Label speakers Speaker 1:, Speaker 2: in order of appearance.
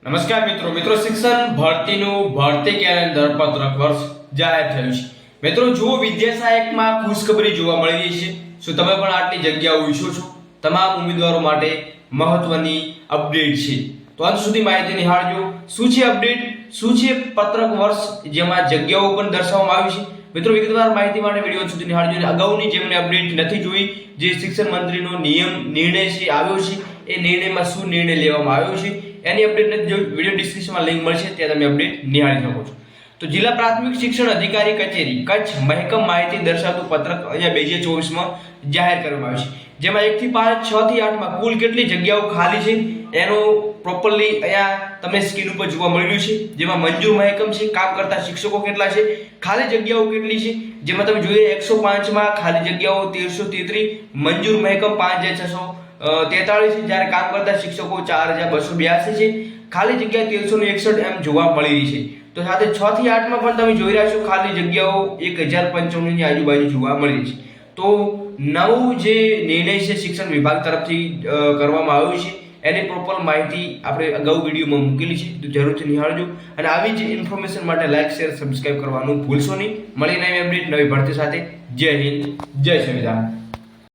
Speaker 1: નમસ્કાર મિત્રો શિક્ષણ ભરતીનું ભરતી કેલેન્ડર પત્રક વર્ષ જાહેર થયું છે. મિત્રો જુઓ, વિદ્યા સહાયકમાં ખુશખબરી જોવા મળી રહી છે. શું તમે પણ આટલી જગ્યાઓ ઈચ્છો છો? તમામ ઉમેદવારો માટે મહત્વની અપડેટ છે, તો અંત સુધી માહિતી નિહાળજો. શું છે અપડેટ, શું છે પત્રક વર્ષ જેમાં જગ્યાઓ પણ દર્શાવવામાં આવી છે? મિત્રો વિગતવાર માહિતી માટે વિડીયો સુધી નિહાળજો. અગાઉની જેમને અપડેટ નથી જોઈ, જે શિક્ષણ મંત્રીનો નિર્ણય છે આવ્યો છે, એ નિર્ણયમાં શું નિર્ણય લેવામાં આવ્યો છે એની અપડેટ જો વિડિયો ડિસ્ક્રિપ્શનમાં લિંક મળશે, ત્યાં તમે અપડેટ નિહાળી શકો છો. તો જિલ્લા પ્રાથમિક શિક્ષણ અધિકારી કચેરી કચ્છ મહેકમ માહિતી દર્શાવતું પત્રક અહીંયા 2024માં જાહેર કરવામાં આવ્યું છે, જેમાં 1 થી 5, 6 થી 8 માં કુલ કેટલી જગ્યાઓ ખાલી છે એનો પ્રોપરલી અહીંયા તમને સ્ક્રીન ઉપર જોવા મળી રહ્યું છે. જેમાં મંજૂર મહેકમ છે, કામ કરતા શિક્ષકો કેટલા છે, ખાલી જગ્યાઓ કેટલી છે, જેમાં તમે જોઈએ 105 માં ખાલી જગ્યાઓ 1333, મંજૂર મહેકમ 5643 છે, જ્યારે કામ કરતા શિક્ષકો 4282 છે, ખાલી જગ્યા 1361 એમ જોવા મળી રહી છે. તો સાથે 6 થી 8 માં પણ તમે જોઈ રહ્યા છો ખાલી જગ્યાઓ 1095 ની આજુબાજુ જોવા મળી રહી છે. તો નવું જે નિર્ણય છે શિક્ષણ વિભાગ તરફથી કરવામાં આવ્યો છે એની પ્રોપર માહિતી આપણે અગાઉ વિડીયોમાં મૂકેલી છે, તો જરૂરથી નિહાળજો. અને આવી જ ઇન્ફોર્મેશન માટે લાઈક, શેર, સબસ્ક્રાઇબ કરવાનું ભૂલશો નહીં. મળીને નવી અપડેટ નવી ભરતી સાથે. જય હિન્દ, જય સંવિધાન.